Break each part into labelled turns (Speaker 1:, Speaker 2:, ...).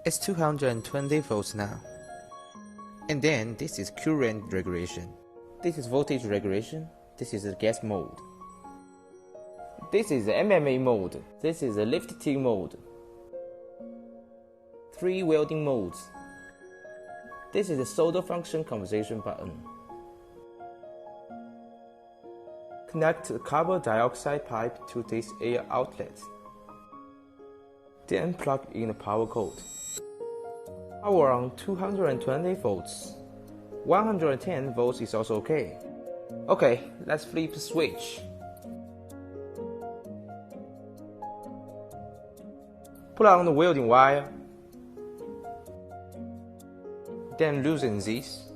Speaker 1: It's 220 volts now. And then this is current regulation. This is voltage regulation. This is the gas mode. This is the MMA mode. This is the lifting mode. 3 welding modes. This is the solder function conversion button. Connect the carbon dioxide pipe to this air outlet. Then plug in the power cord. Power on 220 volts. 110 volts is also okay. Okay, let's flip the switch. Put on the welding wire. Then loosen this.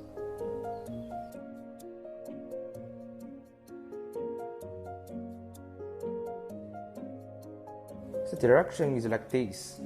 Speaker 1: The direction is like this.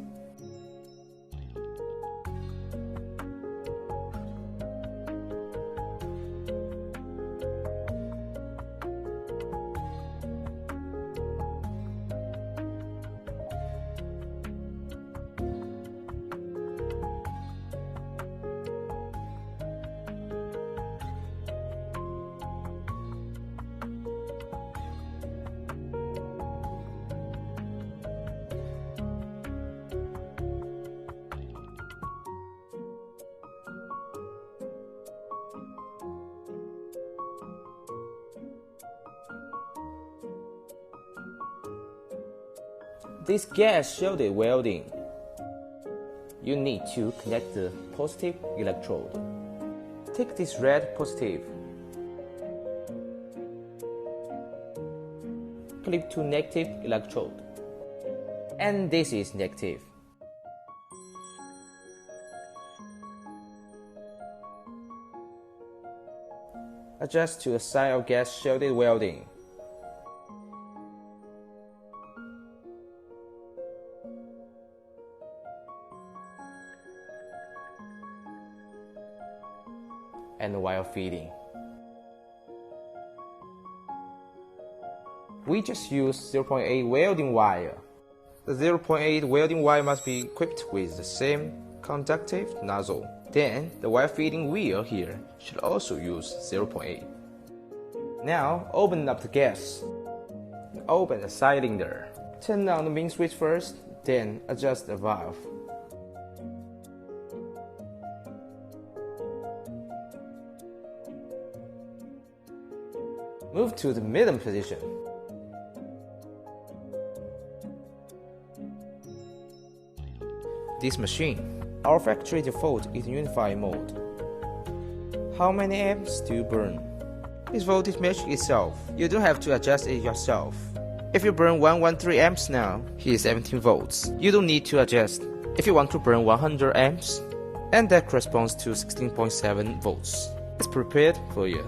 Speaker 1: This gas shielded welding, you need to connect the positive electrode. Take this red positive, clip to negative electrode, and this is negative. Adjust to the side of gas shielded welding. And wire feeding. We just use 0.8 welding wire. The 0.8 welding wire must be equipped with the same conductive nozzle. Then the wire feeding wheel here should also use 0.8. Now open up the gas. Open the cylinder. Turn on the main switch first, then adjust the valve. Move to the medium position. This machine, our factory default is unified mode. How many amps do you burn? This voltage matches itself. You don't have to adjust it yourself. If you burn 113 amps now, here is 17 volts. You don't need to adjust. If you want to burn 100 amps, and that corresponds to 16.7 volts. It's prepared for you.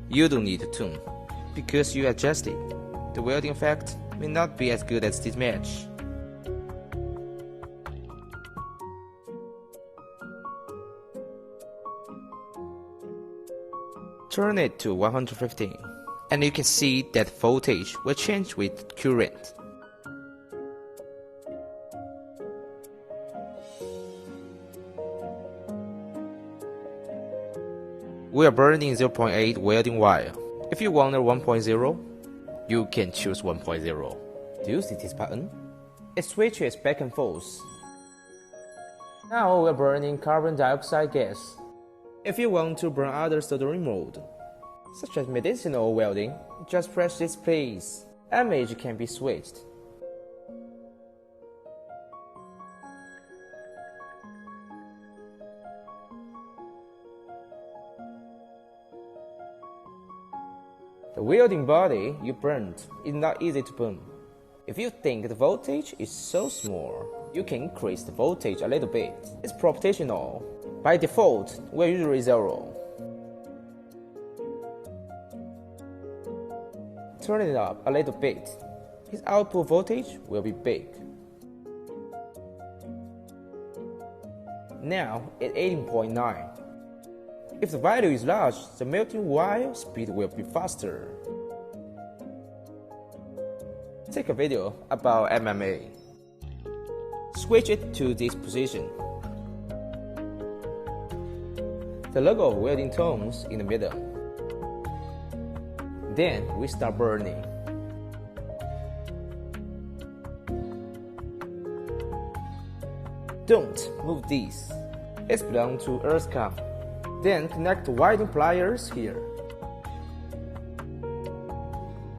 Speaker 1: You don't need to tune. Because you adjust it, the welding effect may not be as good as this match. Turn it to 115, and you can see that voltage will change with current. We are burning 0.8 welding wire. If you want a 1.0, you can choose 1.0. Do you see this button? It switches back and forth. Now we're burning carbon dioxide gas. If you want to burn other soldering mode, such as medicinal welding, just press this place. Image can be switched. The welding body you burned is not easy to burn. If you think the voltage is so small, you can increase the voltage a little bit. It's proportional. By default, we're usually 0. Turn it up a little bit. His output voltage will be big. Now at 18.9. If the value is large, the melting wire speed will be faster. Take a video about MMA. Switch it to this position. the logo of welding tones in the middle. Then we start burning. Don't move these. It's belong to earth cup. Then connect the wiring pliers here.